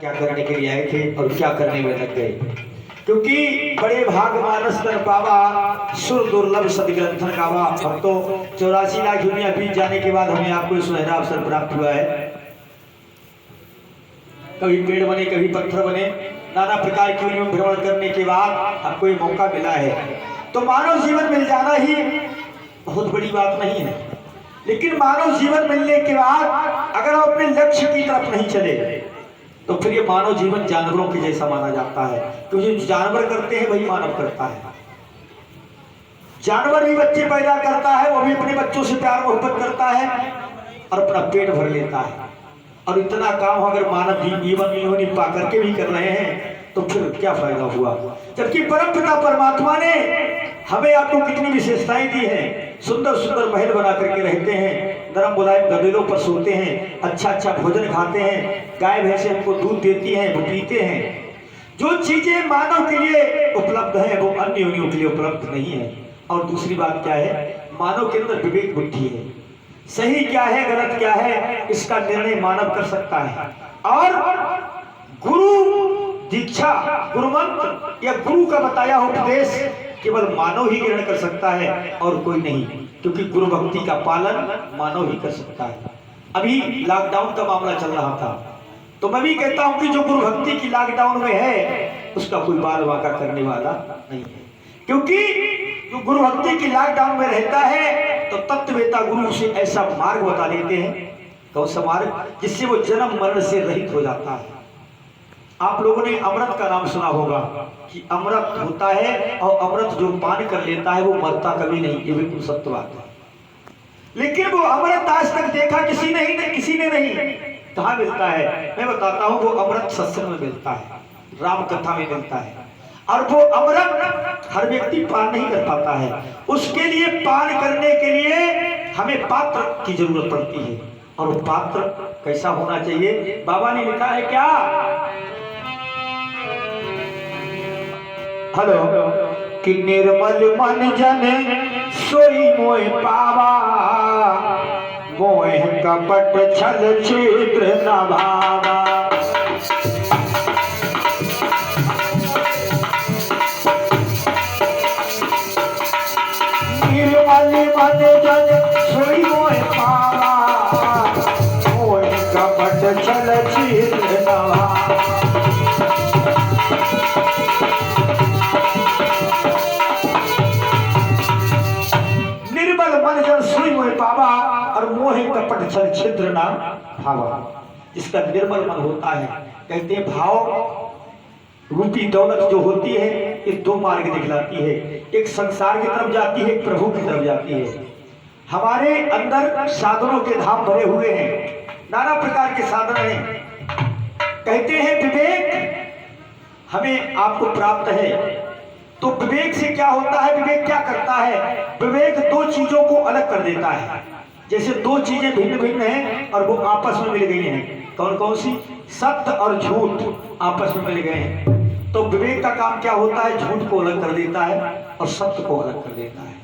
क्या करने के लिए आए थे और क्या करने में लग गए। क्योंकि बड़े भाग मानस कर पावा सुर दुर्लभ सदग्रंथन गावा। हम तो 84 लाख दुनिया बीत जाने के बाद हमें आपको सुनहरा अवसर प्राप्त हुआ है। कभी पेड़ बने, कभी पत्थर बने, नाना प्रकार की भ्रमण करने के बाद हमको ये मौका मिला है। तो मानव जीवन मिल जाना ही बहुत बड़ी बात नहीं है, लेकिन मानव जीवन मिलने के बाद अगर हम अपने लक्ष्य की तरफ नहीं चले तो फिर ये मानव जीवन जानवरों के जैसा माना जाता है। क्योंकि जो जानवर करते हैं वही मानव करता है। जानवर भी बच्चे पैदा करता है, वो भी अपने बच्चों से प्यार मोहब्बत करता है और अपना पेट भर लेता है। और इतना काम अगर मानव जीवन में पा करके भी कर रहे हैं तो फिर क्या फायदा हुआ। जबकि परम पिता परमात्मा ने हमें आपको कितनी विशेषताएं दी हैं। सुंदर सुंदर महल बना करके रहते हैं, नरम मुलायम गदेलों पर सोते हैं, अच्छा अच्छा भोजन खाते हैं, गाय भैंसे हमको दूध देती हैं, वो पीते हैं। जो चीजें मानव के लिए उपलब्ध है वो अन्य योनियों के लिए उपलब्ध नहीं है। और दूसरी बात क्या है, मानव के अंदर विवेक बुद्धि है। सही क्या है गलत क्या है इसका निर्णय मानव कर सकता है। और गुरु दीक्षा, गुरु मंत्र या गुरु का बताया उपदेश केवल मानव ही ग्रहण कर सकता है और कोई नहीं। क्योंकि गुरु भक्ति का पालन मानव ही कर सकता है। अभी लॉकडाउन का मामला चल रहा था, तो मैं भी कहता हूं कि जो गुरु भक्ति की लॉकडाउन में है उसका कोई बाल वाका करने वाला नहीं है। क्योंकि जो गुरु भक्ति की लॉकडाउन में रहता है तो तत्ववेता गुरु उसे ऐसा मार्ग बता देते हैं, कौन सा मार्ग, जिससे वो जन्म मरण से रहित हो जाता है। आप लोगों ने अमृत का नाम सुना होगा कि अमृत होता है और अमृत जो पान कर लेता है वो मरता कभी नहीं, ये बिल्कुल सत्य बात है। लेकिन वो अमृत आज तक देखा किसी ने नहीं। कहाँ मिलता है मैं बताता हूँ। वो अमृत सत्संग में मिलता है, राम कथा में मिलता है। और वो अमृत हर व्यक्ति पान नहीं कर पाता है। उसके लिए पान करने के लिए हमें पात्र की जरूरत पड़ती है। और वो पात्र कैसा होना चाहिए, बाबा ने लिखा है क्या, हेलो, कि निर्मल मन जन सोई मोह पावा, मोह कपट छल छिद्र न भावा। निर्मल मन जन सोई मोह पावा, मोह कपट छल छिद्र न भावा। पावा और मोह कपट छल छिद्र ना भावा। जिसका निर्मल मन होता है, कहते हैं भाव रूपी दौलत जो होती है ये दो मार्ग दिखलाती है, एक संसार की तरफ जाती है, एक प्रभु की तरफ जाती है। हमारे अंदर साधनों के धाम भरे हुए हैं, नाना प्रकार के साधन हैं। कहते हैं विवेक हमें आपको प्राप्त है। तो विवेक से क्या होता है, विवेक क्या करता है, विवेक दो चीजों को अलग कर देता है। जैसे दो चीजें भिन्न भिन्न हैं और वो आपस में मिल गई हैं, कौन कौन सी, सत्य और झूठ आपस में मिल गए हैं। तो विवेक का काम क्या होता है, झूठ को अलग कर देता है और सत्य को अलग कर देता है।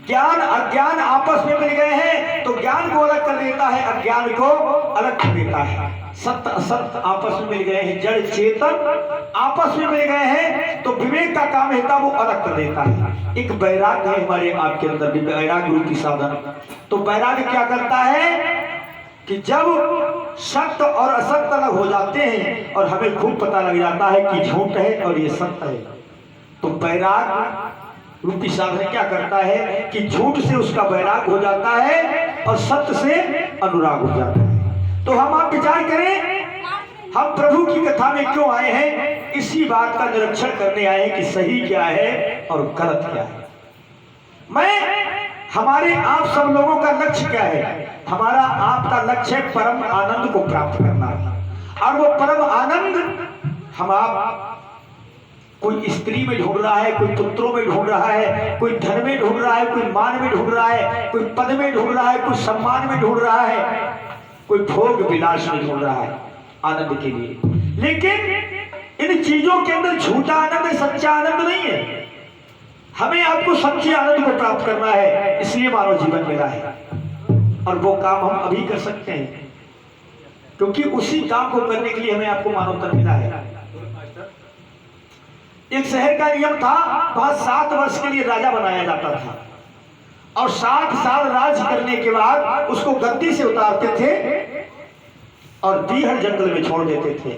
ज्ञान अज्ञान आपस में मिल गए हैं तो ज्ञान को अलग कर देता है, अज्ञान को अलग कर देता है। सत्य असत्य आपस में मिल गए हैं, जड़ चेतन आपस में मिल गए हैं तो विवेक का काम है वो अलग कर देता है। एक वैराग्य है हमारे आपके अंदर भी, वैराग्य रूपी साधन। तो वैराग्य क्या करता है कि जब सत्य और असत्य अलग हो जाते हैं और हमें खूब पता लग जाता है कि झूठ है और ये सत्य है, तो वैराग्य रूपी साधन क्या करता है कि झूठ से उसका वैराग हो जाता है और सत्य से अनुराग हो जाता है। तो हम आप विचार करें, हम प्रभु की कथा में क्यों आए हैं, इसी बात का निरीक्षण करने आए हैं कि सही क्या है और गलत क्या है। हमारे आप सब लोगों का लक्ष्य क्या है, हमारा आपका लक्ष्य है परम आनंद को प्राप्त करना। और वो परम आनंद हम आप कोई स्त्री में ढूंढ रहा है, कोई पुत्रों में ढूंढ रहा है, कोई धन में ढूंढ रहा है, कोई मान में ढूंढ रहा है, कोई पद में ढूंढ रहा है, कोई सम्मान में ढूंढ रहा है, कोई भोग विलास में ढूंढ रहा है आनंद के लिए। लेकिन इन चीजों के अंदर झूठा आनंद है, सच्चा आनंद नहीं है। हमें आपको सच्चे आनंद को प्राप्त करना है, इसलिए मानव जीवन मिला है और वो काम हम अभी कर सकते हैं। क्योंकि उसी काम को करने के लिए हमें आपको मानव तन मिला है। एक शहर का नियम था, वहां 7 वर्ष के लिए राजा बनाया जाता था और 7 साल राज करने के बाद उसको गद्दी से उतारते थे और बीहड़ जंगल में छोड़ देते थे।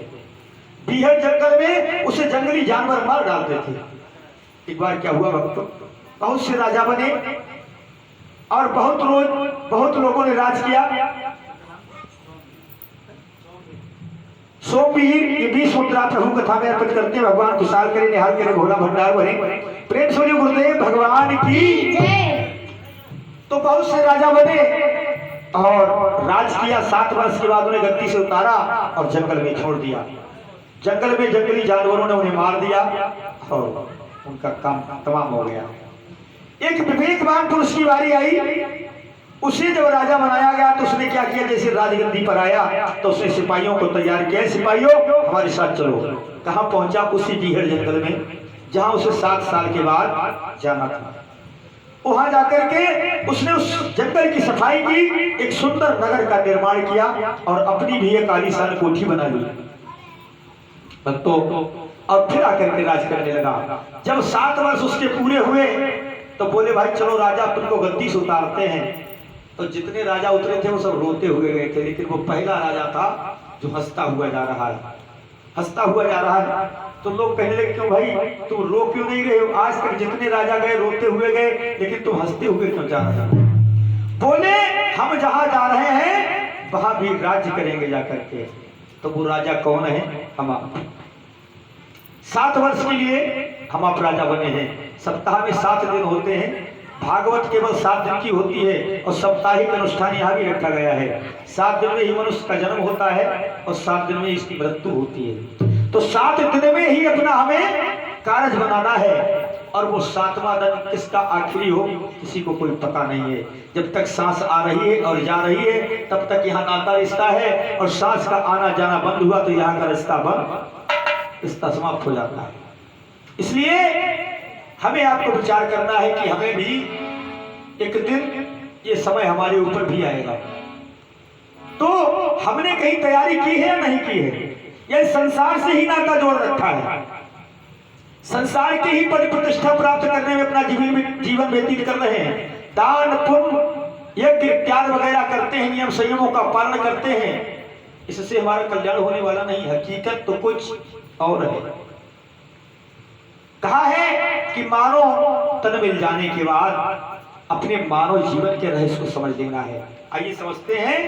बीहड़ जंगल में उसे जंगली जानवर मार डालते थे। एक बार क्या हुआ भक्तों, बहुत से राजा बने और बहुत लोगों ने राज किया। सोमवीर ये 20 मुद्रा प्रभु कथा में अर्पित करते हैं। भगवान खुशहाल करे, निहाल करे, भोला भंडार भरे, प्रेम से गुरुदेव भगवान की जय। तो बहुत से राजा बने और राज किया। 7 वर्ष के बाद उन्हें गद्दी से उतारा और जंगल में छोड़ दिया। जंगल में जंगली जानवरों ने उन्हें मार दिया और उनका काम तमाम हो गया। एक विवेकवान पुरुष की बारी आई। उसे जब राजा बनाया गया तो उसने क्या किया, जैसे राजगद्दी पर आया तो उसने सिपाहियों को तैयार किया, सिपाहियों हमारे साथ चलो। कहां पहुंचा, उसी बीहड़ जंगल में जहां उसे 7 साल के बाद जाना था। वहां जाकर के उसने उस जंगल की सफाई की, एक सुंदर नगर का निर्माण किया और अपनी भी एक आलीशान कोठी बना ली तो, और फिर आकर के राज करने लगा। जब 7 वर्ष उसके पूरे हुए तो बोले भाई चलो राजा तुमको गद्दी से उतारते हैं। तो जितने राजा उतरे थे वो सब रोते हुए गए थे, लेकिन वो पहला राजा था जो हंसता हुआ जा रहा है, हंसता हुआ जा रहा है। तो लोग कहने लगे क्यों भाई तुम रो क्यों नहीं रहे हो, आज तक जितने राजा गए रोते हुए गए, लेकिन तुम हंसते हुए क्यों जा रहे हो। बोले हम जहां जा रहे हैं वहां भी राज्य करेंगे जाकर के। तो वो राजा कौन है, हम आप। 7 वर्ष के लिए हम आप राजा बने हैं। सप्ताह में 7 दिन होते हैं, भागवत केवल 7 दिन की होती है और साप्ताहिक अनुष्ठान यहाँ भी रखा गया है। 7 दिन में ही मनुष्य का जन्म होता है और 7 दिन में इसकी मृत्यु होती है। तो 7 दिन में ही अपना हमें कारज बनाना है और वो 7वां दिन किसका आखिरी हो किसी को कोई पता नहीं है। जब तक सांस आ रही है और जा रही है तब तक यहाँ नाता रिश्ता है, और सांस का आना जाना बंद हुआ तो यहाँ का रिश्ता रिश्ता समाप्त हो जाता है। इसलिए हमें आपको विचार करना है कि हमें भी एक दिन ये समय हमारे ऊपर भी आएगा। तो हमने कहीं तैयारी की है या नहीं की है, या संसार से ही नाता जोड़ रखा है, संसार की ही पद प्रतिष्ठा प्राप्त करने में अपना जीवन व्यतीत कर रहे हैं। दान पुण्य यज्ञ त्याग वगैरह करते हैं, नियम संयमों का पालन करते हैं, इससे हमारा कल्याण होने वाला नहीं। हकीकत तो कुछ और है। कहा है कि मानव तन मिल जाने के बाद अपने मानव जीवन के रहस्य को समझ लेना है। आइए समझते हैं।